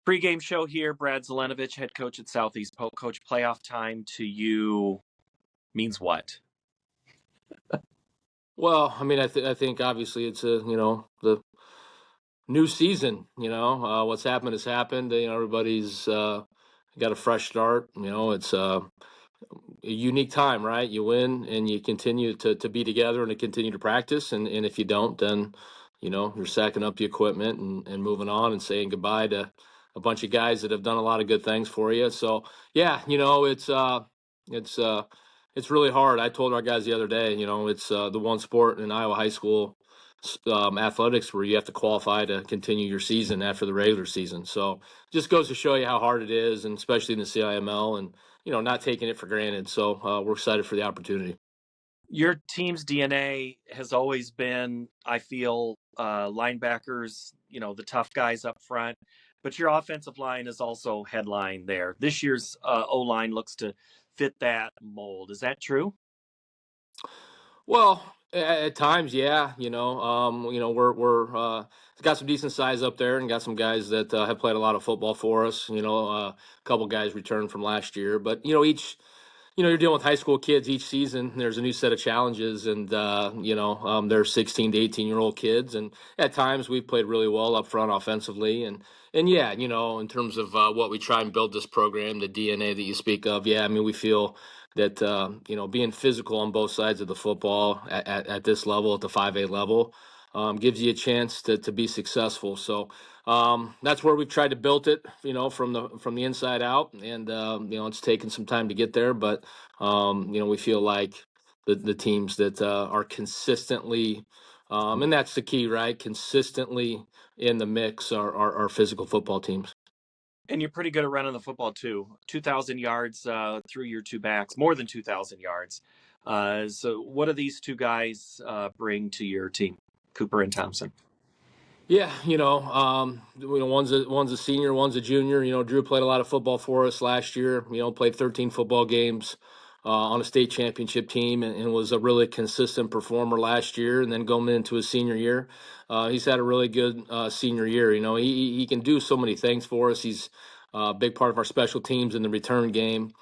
Pre-game show here. Brad Zelenovich, head coach at Southeast Polk. Coach, playoff time to you means what? Well, I mean, I think obviously it's the new season. What's happened has happened. Everybody's got a fresh start. It's a unique time, right? You win and you continue to be together and to continue to practice. And if you don't, then you're sacking up the equipment and moving on and saying goodbye to a bunch of guys that have done a lot of good things for you. So yeah, it's it's really hard. I told our guys the other day, it's the one sport in Iowa high school athletics where you have to qualify to continue your season after the regular season. So just goes to show you how hard it is, and especially in the CIML, and not taking it for granted. So we're excited for the opportunity. Your team's DNA has always been, I feel, linebackers, the tough guys up front, but your offensive line is also headline there. This year's O-line looks to fit that mold. Is that true? Well, at times, yeah. We're got some decent size up there, and got some guys that have played a lot of football for us. A couple guys returned from last year, but each you're dealing with high school kids each season. There's a new set of challenges, and they're 16 to 18-year-old kids, and at times we've played really well up front offensively, and yeah, in terms of what we try and build this program, the DNA that you speak of, yeah, I mean we feel that being physical on both sides of the football at this level, at the 5A level, gives you a chance to be successful. So that's where we've tried to build it, from the inside out, and it's taken some time to get there, but we feel like the teams that are consistently, and that's the key, right? Consistently in the mix are physical football teams. And you're pretty good at running the football too. 2,000 yards through your two backs, more than 2,000 yards. So what do these two guys bring to your team, Cooper and Thompson? Yeah, one's a senior, one's a junior. Drew played a lot of football for us last year. Played 13 football games on a state championship team, and was a really consistent performer last year. And then going into his senior year, he's had a really good senior year. He can do so many things for us. He's a big part of our special teams in the return game.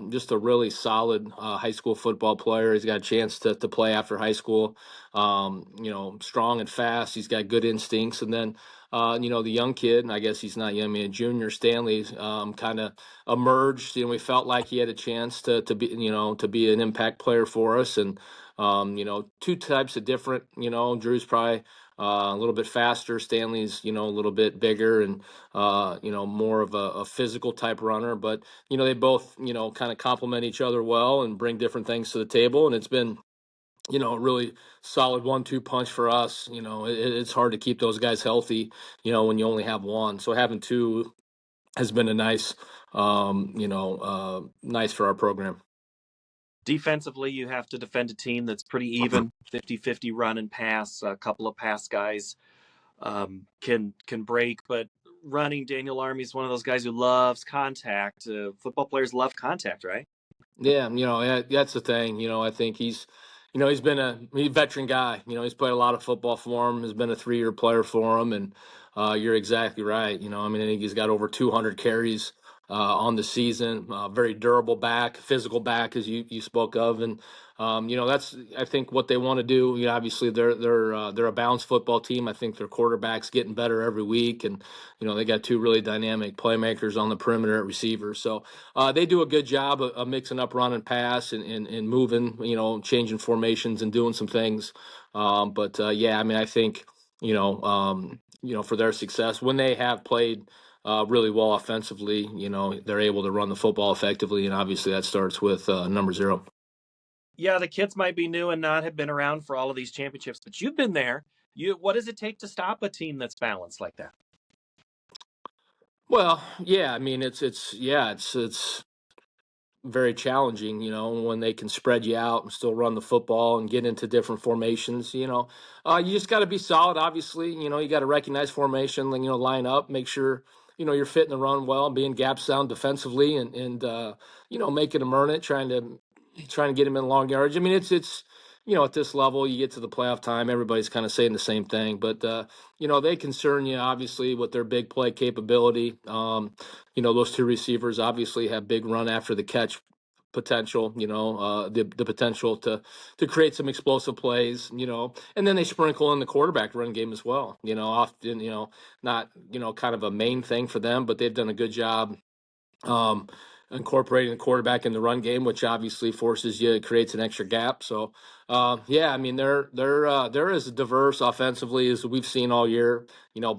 Just a really solid high school football player. He's got a chance to play after high school. Strong and fast. He's got good instincts. And then, the young kid, and I guess he's not young, I mean, junior Stanley, kind of emerged. We felt like he had a chance to be an impact player for us. And, two types of different, Drew's probably a little bit faster. Stanley's, a little bit bigger and, more of a physical type runner. But, they both, kind of complement each other well and bring different things to the table. And it's been, a really solid 1-2 punch for us. It's hard to keep those guys healthy, when you only have one. So having two has been a nice, nice for our program. Defensively, you have to defend a team that's pretty even, 50-50 run and pass. A couple of pass guys can break, but running, Daniel Army is one of those guys who loves contact. Football players love contact, right? Yeah, that's the thing. I think he's been a veteran guy. He's played a lot of football for him. Has been a 3-year player for him, and you're exactly right. I mean, I think he's got over 200 carries on the season. Very durable back, physical back, as you spoke of, and that's I think what they want to do. Obviously they're a balanced football team. I think their quarterback's getting better every week, and they got two really dynamic playmakers on the perimeter at receiver. So they do a good job of mixing up run and pass and moving, changing formations and doing some things. But yeah, I mean, I think for their success when they have played really well offensively, they're able to run the football effectively, and obviously that starts with number 0. Yeah, the kids might be new and not have been around for all of these championships, but you've been there. What does it take to stop a team that's balanced like that? Well, yeah, I mean, it's very challenging, when they can spread you out and still run the football and get into different formations. You just got to be solid. Obviously, you got to recognize formation, line up, make sure you're fitting the run well, being gap sound defensively, and making them earn it, trying to get him in long yardage. I mean, at this level, you get to the playoff time, everybody's kind of saying the same thing. But they concern you obviously with their big play capability. Those two receivers obviously have big run after the catch potential. The potential to create some explosive plays. And then they sprinkle in the quarterback run game as well. Often not kind of a main thing for them, but they've done a good job um, incorporating the quarterback in the run game, which obviously forces you, it creates an extra gap. So, yeah, I mean, they're as diverse offensively as we've seen all year.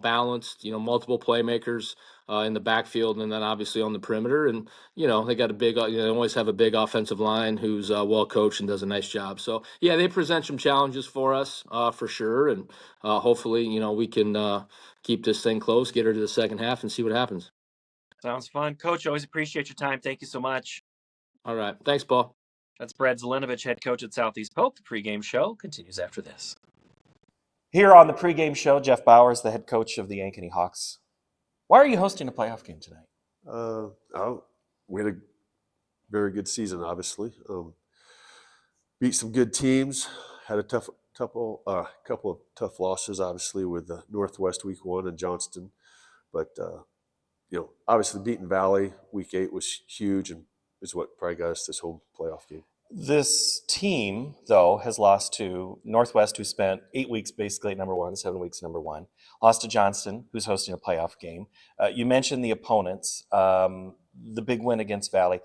Balanced. Multiple playmakers in the backfield, and then obviously on the perimeter. And they got a big. They always have a big offensive line who's well coached and does a nice job. So, yeah, they present some challenges for us for sure, and hopefully, we can keep this thing close, get her to the second half, and see what happens. Sounds fun. Coach, always appreciate your time. Thank you so much. All right. Thanks, Paul. That's Brad Zelenovich, head coach at Southeast Polk. The pregame show continues after this. Here on the pregame show, Jeff Bauer is the head coach of the Ankeny Hawks. Why are you hosting a playoff game tonight? We had a very good season, obviously. Beat some good teams. Had a couple of tough losses, obviously, with Northwest week 1 and Johnston. But obviously beating Valley week 8 was huge and is what probably got us this home playoff game. This team, though, has lost to Northwest, who spent 8 weeks basically at number 1, 7 weeks number 1. Lost to Johnston, who's hosting a playoff game. You mentioned the opponents, the big win against Valley.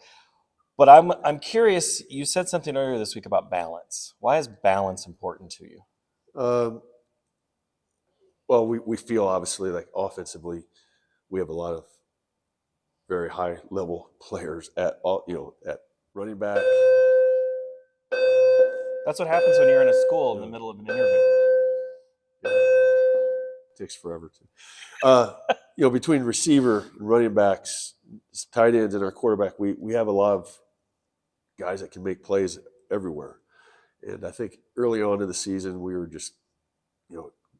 But I'm curious, you said something earlier this week about balance. Why is balance important to you? Well, we feel obviously like offensively we have a lot of very high level players at running back. That's what happens when you're in a school in the middle of an interview. It takes forever to. Between receiver and running backs, tight ends, and our quarterback, we have a lot of guys that can make plays everywhere. And I think early on in the season, we were just,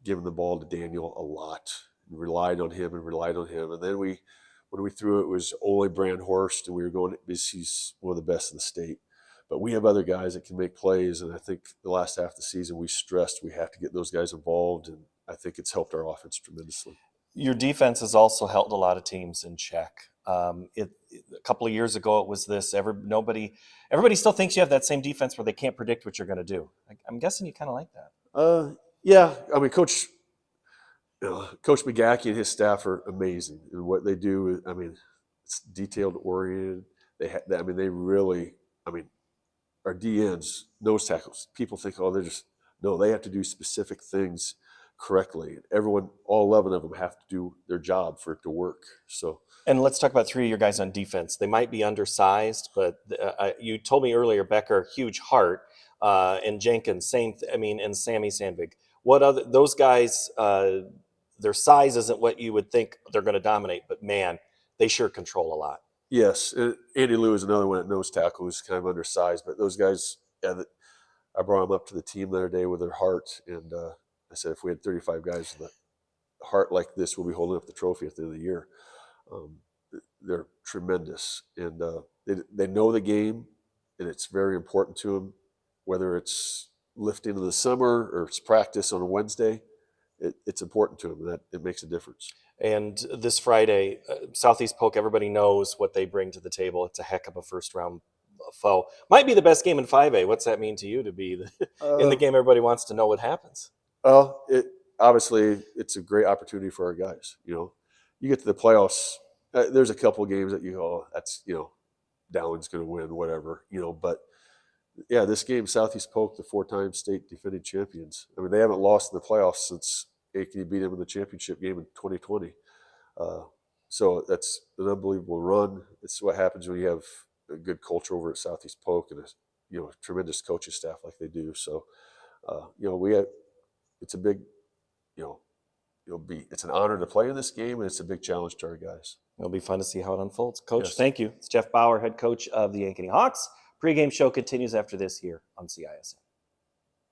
giving the ball to Daniel a lot, and relied on him. And then when we threw it was Ole Brandhorst, and we were going, he's one of the best in the state. But we have other guys that can make plays, and I think the last half of the season we stressed we have to get those guys involved, and I think it's helped our offense tremendously. Your defense has also held a lot of teams in check. A couple of years ago, it was this. Everybody still thinks you have that same defense where they can't predict what you're going to do. I'm guessing you kind of like that. Yeah. I mean, Coach McGackey and his staff are amazing, and what they do. I mean, it's detailed oriented. They really. I mean, our DNs, nose tackles. People think, they have to do specific things correctly. All 11 of them have to do their job for it to work. So. And let's talk about 3 of your guys on defense. They might be undersized, but you told me earlier, Becker, huge heart, and Jenkins, and Sammy Sandvig. What other those guys? Their size isn't what you would think they're going to dominate, but man, they sure control a lot. Yes, Andy Lou is another one at nose tackle who's kind of undersized, but those guys, I brought them up to the team the other day with their heart, and I said if we had 35 guys with a heart like this, we'll be holding up the trophy at the end of the year. They're tremendous, and they know the game, and it's very important to them, whether it's lifting in the summer or it's practice on a Wednesday. It's important to them, and that it makes a difference. And this Friday, Southeast Polk, everybody knows what they bring to the table. It's a heck of a first-round foe. Might be the best game in 5A. What's that mean to you to be in the game everybody wants to know what happens? Well, obviously it's a great opportunity for our guys. You get to the playoffs, there's a couple of games that you go, that's, Dowlin's going to win, whatever, but yeah, this game, Southeast Polk, the 4-time state defending champions. I mean, they haven't lost in the playoffs since Ankeny beat them in the championship game in 2020. So that's an unbelievable run. It's what happens when you have a good culture over at Southeast Polk and a tremendous coaching staff like they do. So, it's a big, it's an honor to play in this game, and it's a big challenge to our guys. It'll be fun to see how it unfolds. Coach, Yes. Thank you. It's Jeff Bauer, head coach of the Ankeny Hawks. Pre-game show continues after this here on CISN.